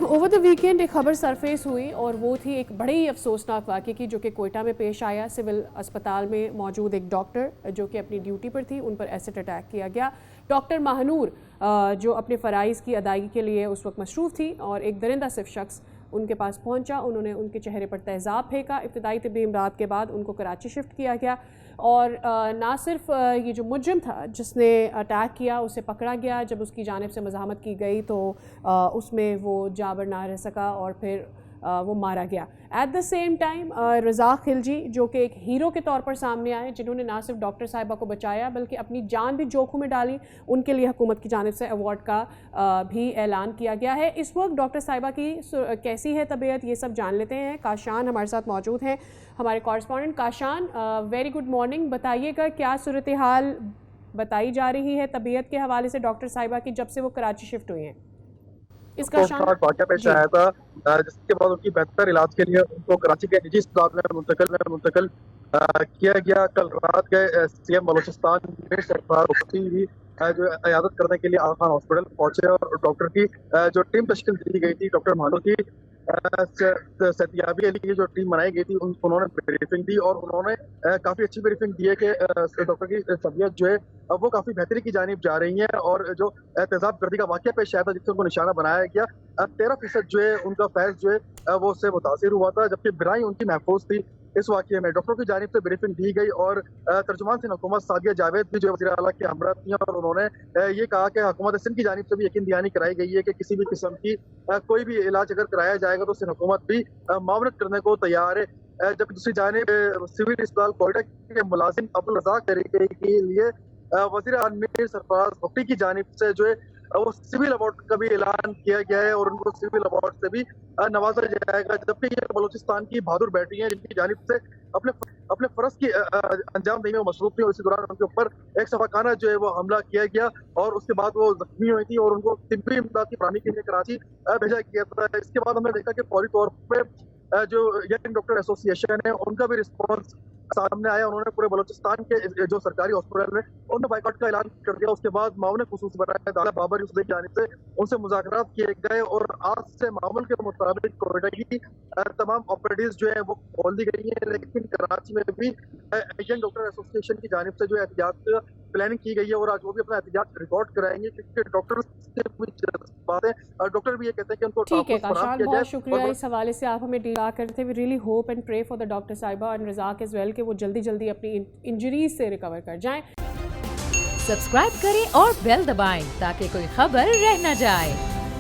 Over the weekend ایک خبر surface ہوئی اور وہ تھی ایک بڑے ہی افسوسناک واقعے کی جو کہ کوئٹہ میں پیش آیا. سول اسپتال میں موجود ایک ڈاکٹر جو کہ اپنی ڈیوٹی پر تھی, ان پر ایسڈ اٹیک کیا گیا. ڈاکٹر ماہنور جو اپنے فرائض کی ادائیگی کے لیے اس وقت مصروف تھی اور ایک درندہ صف شخص ان کے پاس پہنچا. انہوں نے ان کے چہرے پر تیزاب پھینکا. ابتدائی طبی امداد کے بعد ان کو کراچی شفٹ کیا گیا اور نہ صرف یہ جو مجرم تھا جس نے اٹیک کیا اسے پکڑا گیا. جب اس کی جانب سے مزاحمت کی گئی تو اس میں وہ جابر نہ رہ سکا اور پھر وہ مارا گیا. ایٹ دا سیم ٹائم رزاق خلجی جو کہ ایک ہیرو کے طور پر سامنے آئے, جنہوں نے نہ صرف ڈاکٹر صاحبہ کو بچایا بلکہ اپنی جان بھی جوکھوں میں ڈالی, ان کے لیے حکومت کی جانب سے ایوارڈ کا بھی اعلان کیا گیا ہے. اس وقت ڈاکٹر صاحبہ کی کیسی ہے طبیعت, یہ سب جان لیتے ہیں. کاشان ہمارے ساتھ موجود ہیں, ہمارے correspondent. Kashan, very good morning. بتائیے گا کیا صورتحال بتائی جا رہی ہے طبیعت کے حوالے سے ڈاکٹر صاحبہ کی جب سے وہ کراچی شفٹ ہوئی ہیں؟ اس کا واقعہ پیش آیا تھا جس کے بعد ان کی بہتر علاج کے لیے ان کو کراچی کے نجی اسپتال میں منتقل کیا گیا. کل رات کے سی ایم بلوچستان میں سرفراز مفتی بھی جو عیادت کرنے کے لیے آغا خان ہاسپٹل پہنچے اور ڈاکٹر کی جو ٹیم تشکیل دی گئی تھی, ڈاکٹر مانو کی صحتیابی کی جو ٹیم بنائی گئی تھی, انہوں نے بریفنگ دی اور انہوں نے کافی اچھی بریفنگ دی ہے کہ ڈاکٹر کی طبیعت جو ہے وہ کافی بہتری کی جانب جا رہی ہے. اور جو احتجاج گردی کا واقعہ پیش آیا تھا جس سے ان کو نشانہ بنایا گیا, 13% جو ہے ان کا فیض جو ہے وہ اس سے متاثر ہوا تھا, جبکہ برائی ان کی محفوظ تھی. اس واقعے میں ڈاکٹروں کی جانب سے بریفنگ دی گئی اور ترجمان سندھ حکومت سعدیہ جاوید بھی جو وزیر اعلیٰ کے ہمراہ تھیں اور انہوں نے یہ کہا کہ حکومت سندھ کی جانب سے بھی یقین دہانی کرائی گئی ہے کہ کسی بھی قسم کی کوئی بھی علاج اگر کرایا جائے گا تو سندھ حکومت بھی معاونت کرنے کو تیار ہے. جب دوسری جانب سول اسپتال کوئٹہ کے ملازم عبدالرزاق طریقے کے لیے وزیر اعلیٰ میر سرفراز مفتی کی جانب سے جو ہے وہ سول ایوارڈ کا بھی اعلان کیا گیا ہے اور ان کو سول ایوارڈ سے بھی نوازا جائے گا. جبکہ یہ بلوچستان کی بہادر بیٹی ہیں جن کی جانب سے اپنے فرض کی انجام دہی میں مصروف تھی اور اسی دوران ان کے اوپر ایک صفحانہ جو ہے وہ حملہ کیا گیا اور اس کے بعد وہ زخمی ہوئی تھی اور ان کو طبی امداد کی فراہمی کے لیے کراچی بھیجا گیا تھا. اس کے بعد ہم نے دیکھا کہ فوری طور پہ جو ینگ ڈاکٹر ایسوسی ایشن ہے ان کا بھی رسپانس سامنے آیا. انہوں نے پورے بلوچستان کے جو سرکاری ہاسپٹل میں ان نے بائیکاٹ کا اعلان کر دیا. اس کے بعد معاون خصوصی برائے دالا بابر یوسف کی جانب سے ان سے مذاکرات کیے گئے اور آج سے معمول کے مطابق کوئٹہ کی تمام آپریٹیز جو ہیں وہ کھول دی گئی ہیں. لیکن کراچی میں بھی ینگ ڈاکٹر ایسوسی ایشن کی جانب سے جو احتجاج پلاننگ کی گئی ہے اور آج وہ بھی اپنا احتجاج ریکارڈ کرائیں گے کیونکہ ڈاکٹر بھی یہ کہتے ہیں کہ ان کو ٹھیک ہے. کاشان, بہت شکریہ اس حوالے سے آپ ہمیں ڈیلا کرتے. We really hope and pray for the doctor صاحبہ اینڈ رزاق ایز ویل کہ وہ جلدی اپنی انجریز سے ریکور کر جائیں. سبسکرائب کریں اور بیل دبائیں تاکہ کوئی خبر رہ نہ جائے.